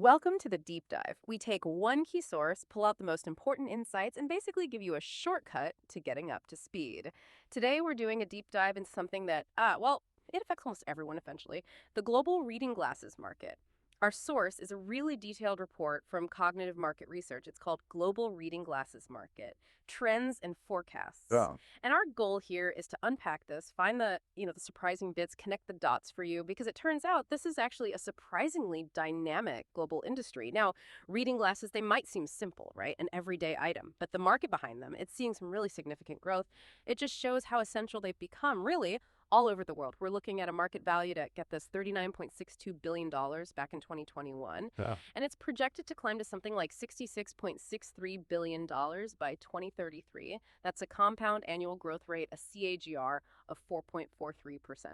Welcome to the deep dive. We take one key source, pull out the most important insights, and basically give you a shortcut to getting up to speed. Today, we're doing a deep dive into something that, it affects almost everyone eventually, the global reading glasses market. Our source is a really detailed report from Cognitive Market Research. It's called Global Reading Glasses Market, Trends and Forecasts. Yeah. And our goal here is to unpack this, find the surprising bits, connect the dots for you, because it turns out this is actually a surprisingly dynamic global industry. Now, reading glasses, they might seem simple, right? An everyday item, but the market behind them, it's seeing some really significant growth. It just shows how essential they've become, really, all over the world. We're looking at a market valued at, get this, $39.62 billion back in 2021. Yeah. And it's projected to climb to something like $66.63 billion by 2033. That's a compound annual growth rate, a CAGR of 4.43%.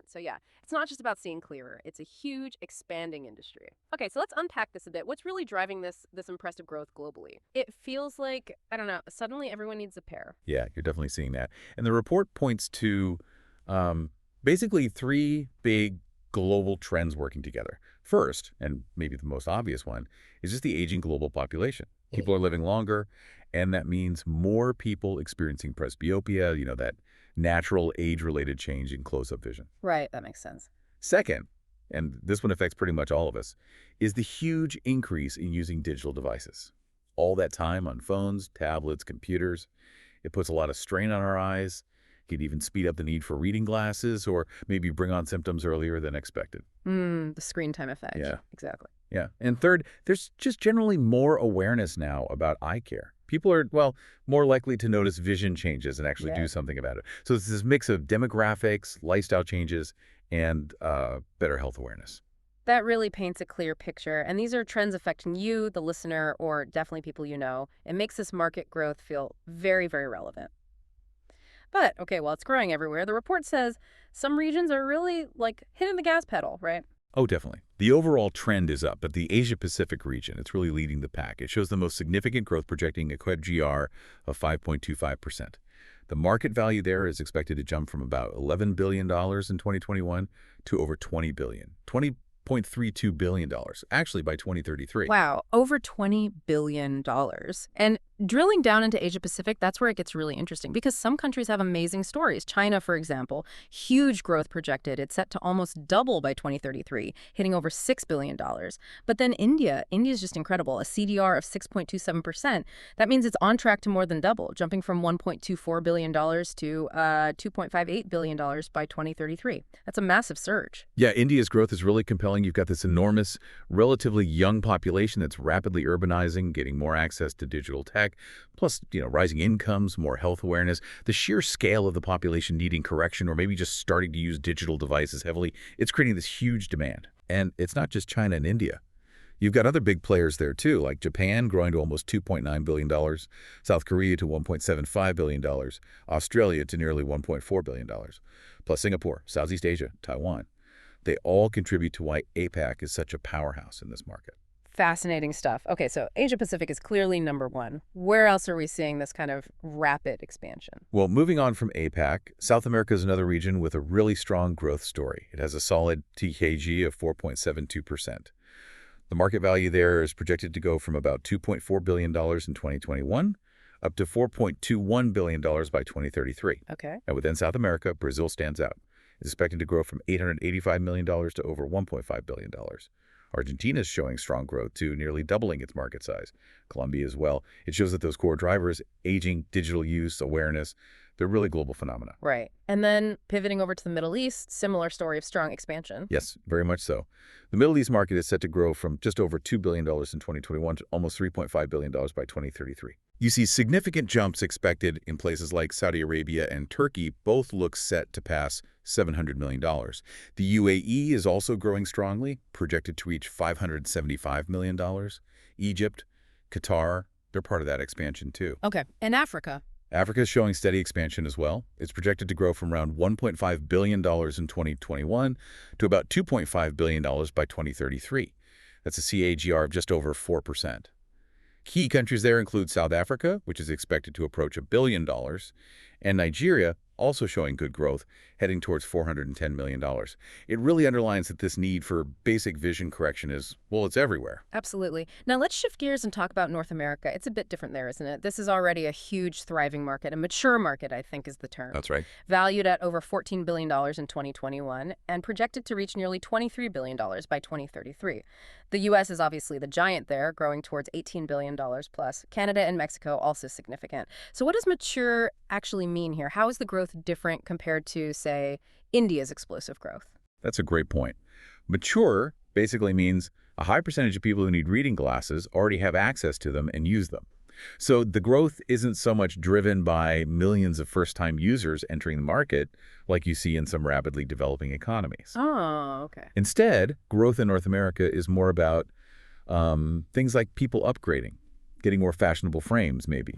So yeah, it's not just about seeing clearer. It's a huge, expanding industry. Okay, so let's unpack this a bit. What's really driving this impressive growth globally? It feels like, I don't know, suddenly everyone needs a pair. Yeah, you're definitely seeing that. And the report points to basically three big global trends working together. First, and maybe the most obvious one, is just the aging global population. People are living longer, and that means more people experiencing presbyopia, that natural age-related change in close-up vision. Right, that makes sense. Second, and this one affects pretty much all of us, is the huge increase in using digital devices. All that time on phones, tablets, computers, it puts a lot of strain on our eyes. It could even speed up the need for reading glasses or maybe bring on symptoms earlier than expected. The screen time effect. Yeah. Exactly. Yeah. And third, there's just generally more awareness now about eye care. People are, more likely to notice vision changes and actually do something about it. So it's this mix of demographics, lifestyle changes, and better health awareness. That really paints a clear picture. And these are trends affecting you, the listener, or definitely people you know. It makes this market growth feel very, very relevant. But, okay, well, it's growing everywhere. The report says some regions are really, hitting the gas pedal, right? Oh, definitely. The overall trend is up, but the Asia-Pacific region, it's really leading the pack. It shows the most significant growth, projecting a CAGR of 5.25%. The market value there is expected to jump from about $11 billion in 2021 to over $20 billion. $20.32 billion, actually, by 2033. Wow, over $20 billion. And drilling down into Asia Pacific, that's where it gets really interesting because some countries have amazing stories. China, for example, huge growth projected. It's set to almost double by 2033, hitting over $6 billion. But then India's just incredible, a CDR of 6.27%. That means it's on track to more than double, jumping from $1.24 billion to $2.58 billion by 2033. That's a massive surge. Yeah, India's growth is really compelling. You've got this enormous, relatively young population that's rapidly urbanizing, getting more access to digital tech, plus, rising incomes, more health awareness. The sheer scale of the population needing correction or maybe just starting to use digital devices heavily, it's creating this huge demand. And it's not just China and India. You've got other big players there, too, like Japan growing to almost $2.9 billion, South Korea to $1.75 billion, Australia to nearly $1.4 billion, plus Singapore, Southeast Asia, Taiwan. They all contribute to why APAC is such a powerhouse in this market. Fascinating stuff. Okay, so Asia Pacific is clearly number one. Where else are we seeing this kind of rapid expansion? Well, moving on from APAC, South America is another region with a really strong growth story. It has a solid TKG of 4.72%. The market value there is projected to go from about $2.4 billion in 2021 up to $4.21 billion by 2033. Okay. And within South America, Brazil stands out. It's expected to grow from $885 million to over $1.5 billion. Argentina is showing strong growth, too, nearly doubling its market size. Colombia as well. It shows that those core drivers, aging, digital use, awareness, they're really global phenomena. Right. And then pivoting over to the Middle East, similar story of strong expansion. Yes, very much so. The Middle East market is set to grow from just over $2 billion in 2021 to almost $3.5 billion by 2033. You see significant jumps expected in places like Saudi Arabia and Turkey. Both look set to pass $700 million. The UAE is also growing strongly, projected to reach $575 million. Egypt, Qatar, they're part of that expansion too. Okay. And Africa? Africa is showing steady expansion as well. It's projected to grow from around $1.5 billion in 2021 to about $2.5 billion by 2033. That's a CAGR of just over 4%. Key countries there include South Africa, which is expected to approach $1 billion, and Nigeria, also showing good growth, heading towards $410 million. It really underlines that this need for basic vision correction is, well, it's everywhere. Absolutely. Now let's shift gears and talk about North America. It's a bit different there, isn't it? This is already a huge, thriving market, a mature market, I think is the term. That's right. Valued at over $14 billion in 2021 and projected to reach nearly $23 billion by 2033. The U.S. is obviously the giant there, growing towards $18 billion plus. Canada and Mexico also significant. So what does mature actually mean here? How is the growth different compared to, say, India's explosive growth? That's a great point. Mature basically means a high percentage of people who need reading glasses already have access to them and use them. So the growth isn't so much driven by millions of first-time users entering the market like you see in some rapidly developing economies. Oh, okay. Instead, growth in North America is more about things like people upgrading, getting more fashionable frames maybe,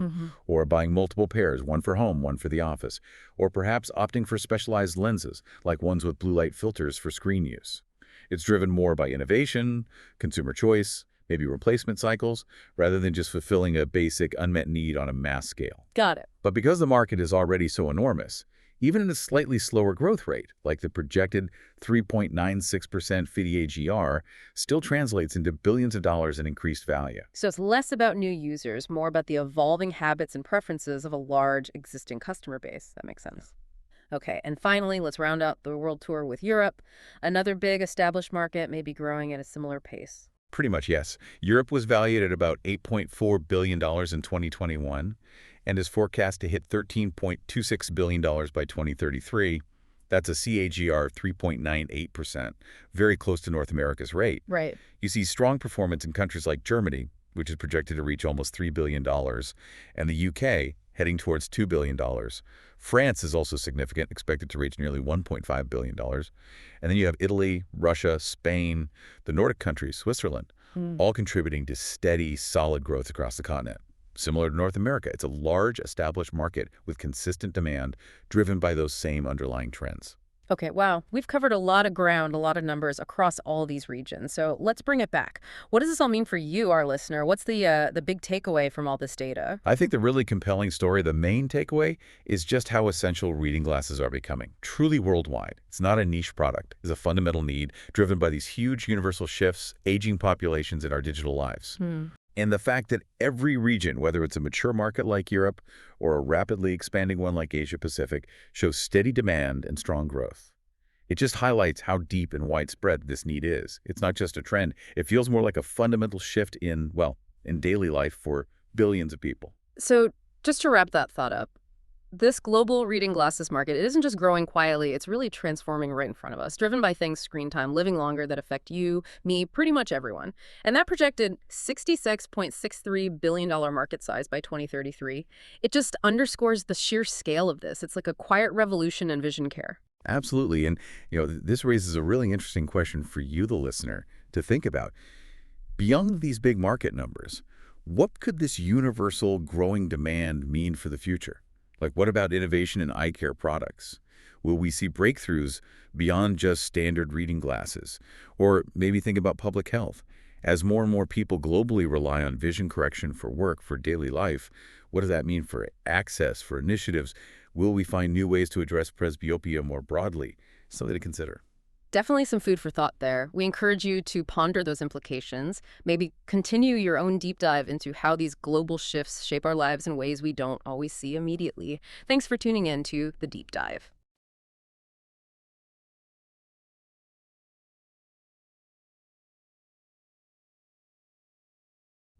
or buying multiple pairs, one for home, one for the office, or perhaps opting for specialized lenses, like ones with blue light filters for screen use. It's driven more by innovation, consumer choice, maybe replacement cycles, rather than just fulfilling a basic unmet need on a mass scale. Got it. But because the market is already so enormous, even at a slightly slower growth rate, like the projected 3.96% FIDE AGR, still translates into billions of dollars in increased value. So it's less about new users, more about the evolving habits and preferences of a large existing customer base. That makes sense. Okay, and finally, let's round out the world tour with Europe. Another big established market may be growing at a similar pace. Pretty much, yes. Europe was valued at about $8.4 billion in 2021 and is forecast to hit $13.26 billion by 2033. That's a CAGR of 3.98%, very close to North America's rate. Right. You see strong performance in countries like Germany, which is projected to reach almost $3 billion, and the UK, heading towards $2 billion. France is also significant, expected to reach nearly $1.5 billion. And then you have Italy, Russia, Spain, the Nordic countries, Switzerland, all contributing to steady, solid growth across the continent. Similar to North America, it's a large, established market with consistent demand driven by those same underlying trends. Okay, wow. We've covered a lot of ground, a lot of numbers across all these regions. So let's bring it back. What does this all mean for you, our listener? What's the big takeaway from all this data? I think the really compelling story, the main takeaway, is just how essential reading glasses are becoming. Truly worldwide. It's not a niche product. It's a fundamental need driven by these huge universal shifts, aging populations in our digital lives. And the fact that every region, whether it's a mature market like Europe or a rapidly expanding one like Asia-Pacific, shows steady demand and strong growth. It just highlights how deep and widespread this need is. It's not just a trend. It feels more like a fundamental shift in, well, in daily life for billions of people. So just to wrap that thought up, this global reading glasses market, it isn't just growing quietly, it's really transforming right in front of us, driven by things screen time, living longer that affect you, me, pretty much everyone. And that projected $66.63 billion market size by 2033, it just underscores the sheer scale of this. It's like a quiet revolution in vision care. Absolutely. And, this raises a really interesting question for you, the listener, to think about. Beyond these big market numbers, what could this universal growing demand mean for the future? Like, what about innovation in eye care products? Will we see breakthroughs beyond just standard reading glasses? Or maybe think about public health. As more and more people globally rely on vision correction for work, for daily life, what does that mean for access, for initiatives? Will we find new ways to address presbyopia more broadly? Something to consider. Definitely some food for thought there. We encourage you to ponder those implications, maybe continue your own deep dive into how these global shifts shape our lives in ways we don't always see immediately. Thanks for tuning in to The Deep Dive.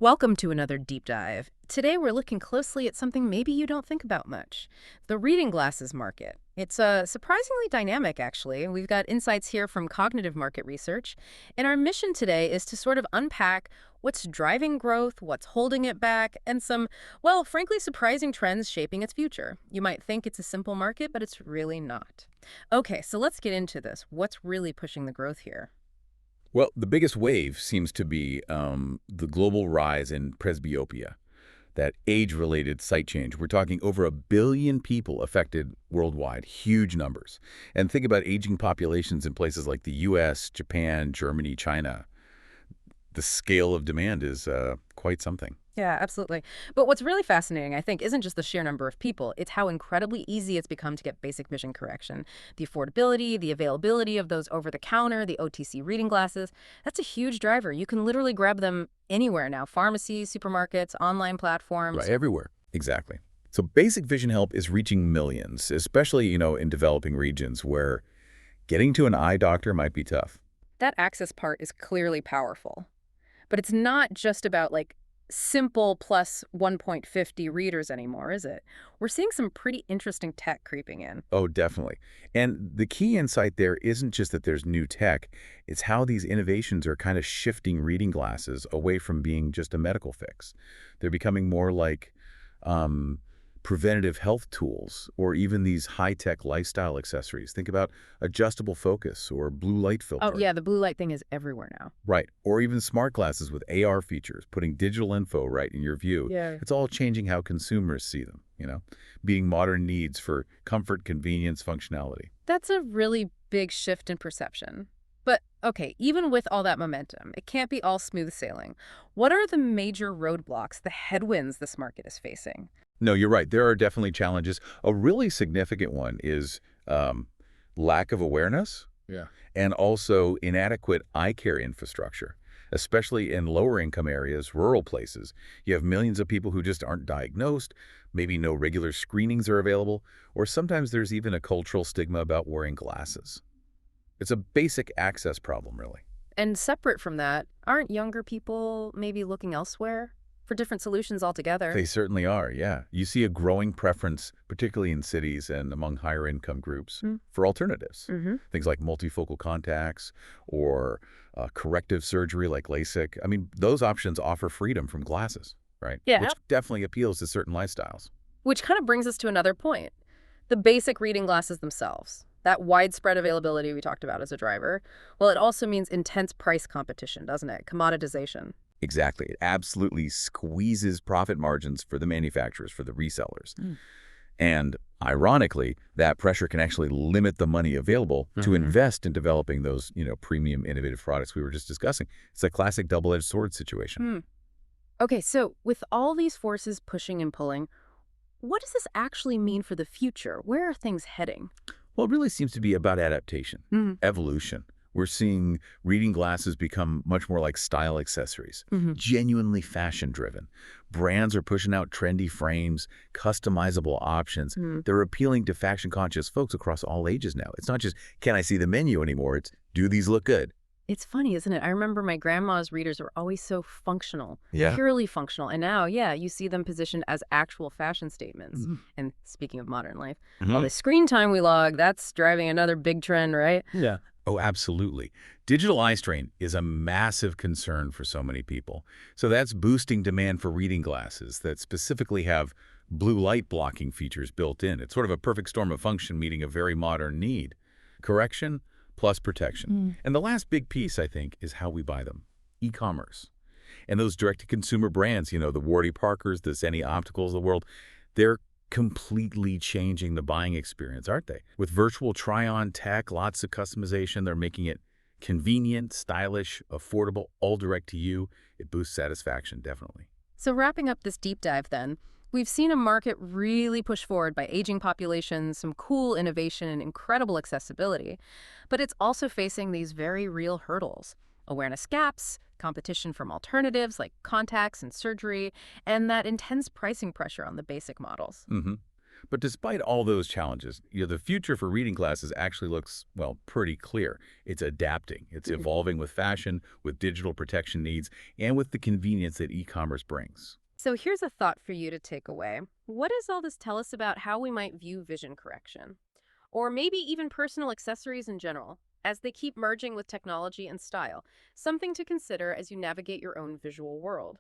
Welcome to another Deep Dive. Today we're looking closely at something maybe you don't think about much, the reading glasses market. It's surprisingly dynamic, actually. We've got insights here from cognitive market research, and our mission today is to sort of unpack what's driving growth, what's holding it back, and some, well, frankly surprising trends shaping its future. You might think it's a simple market, but it's really not. Okay, so let's get into this. What's really pushing the growth here? Well, the biggest wave seems to be the global rise in presbyopia, that age-related sight change. We're talking over 1 billion people affected worldwide, huge numbers. And think about aging populations in places like the U.S., Japan, Germany, China. The scale of demand is quite something. Yeah, absolutely. But what's really fascinating, I think, isn't just the sheer number of people. It's how incredibly easy it's become to get basic vision correction. The affordability, the availability of those over-the-counter, the OTC reading glasses, that's a huge driver. You can literally grab them anywhere now. Pharmacies, supermarkets, online Right, platforms. everywhere. Exactly. So basic vision help is reaching millions, especially, in developing regions where getting to an eye doctor might be tough. That access part is clearly powerful. But it's not just about like simple plus 1.50 readers anymore, is it? We're seeing some pretty interesting tech creeping in. Oh, definitely. And the key insight there isn't just that there's new tech, it's how these innovations are kind of shifting reading glasses away from being just a medical fix. They're becoming more like um, preventative health tools or even these high-tech lifestyle accessories. Think about adjustable focus or blue light Oh, filtering. yeah, the blue light thing is everywhere now. Right. Or even smart glasses with AR features, putting digital info right in your view. Yeah. It's all changing how consumers see them, meeting modern needs for comfort, convenience, functionality. That's a really big shift in perception. But okay, even with all that momentum, it can't be all smooth sailing. What are the major roadblocks, the headwinds this market is facing? No, you're right. There are definitely challenges. A really significant one is lack of awareness Yeah. and also inadequate eye care infrastructure, especially in lower income areas, rural places. You have millions of people who just aren't diagnosed, maybe no regular screenings are available, or sometimes there's even a cultural stigma about wearing glasses. It's a basic access problem, really. And separate from that, aren't younger people maybe looking elsewhere for different solutions altogether? They certainly are, yeah. You see a growing preference, particularly in cities and among higher income groups, for alternatives. Mm-hmm. Things like multifocal contacts or corrective surgery like LASIK. I mean, those options offer freedom from glasses, right? Yeah, Which definitely appeals to certain lifestyles. which kind of brings us to another point. The basic reading glasses themselves. That widespread availability we talked about as a driver, well, it also means intense price competition, doesn't it? Commoditization. Exactly. It absolutely squeezes profit margins for the manufacturers, for the resellers. And ironically, that pressure can actually limit the money available to invest in developing those, premium innovative products we were just discussing. It's a classic double-edged sword situation. Hmm. Okay, so with all these forces pushing and pulling, what does this actually mean for the future? Where are things heading? Well, it really seems to be about adaptation, evolution. We're seeing reading glasses become much more like style accessories, genuinely fashion-driven. Brands are pushing out trendy frames, customizable options. They're appealing to fashion-conscious folks across all ages now. It's not just, can I see the menu anymore? It's, do these look good? It's funny, isn't it? I remember my grandma's readers were always so functional, Yeah. purely functional. And now, yeah, you see them positioned as actual fashion statements. And speaking of modern life, all the screen time we log, that's driving another big trend, right? Yeah. Oh, absolutely. Digital eye strain is a massive concern for so many people. So that's boosting demand for reading glasses that specifically have blue light blocking features built in. It's sort of a perfect storm of function meeting a very modern need. Correction plus protection. And the last big piece, I think, is how we buy them. E-commerce. And those direct-to-consumer brands, the Warby Parkers, the Zenni Opticals of the world, they're completely changing the buying experience, aren't they? With virtual try-on tech, lots of customization, they're making it convenient, stylish, affordable, all direct to you. It boosts satisfaction, definitely. So wrapping up this deep dive then, we've seen a market really push forward by aging populations, some cool innovation and incredible accessibility. But it's also facing these very real hurdles. Awareness gaps, competition from alternatives like contacts and surgery, and that intense pricing pressure on the basic models. But despite all those challenges, the future for reading glasses actually looks, well, pretty clear. It's adapting. It's evolving with fashion, with digital protection needs, and with the convenience that e-commerce brings. So here's a thought for you to take away. What does all this tell us about how we might view vision correction? Or maybe even personal accessories in general, as they keep merging with technology and style, something to consider as you navigate your own visual world.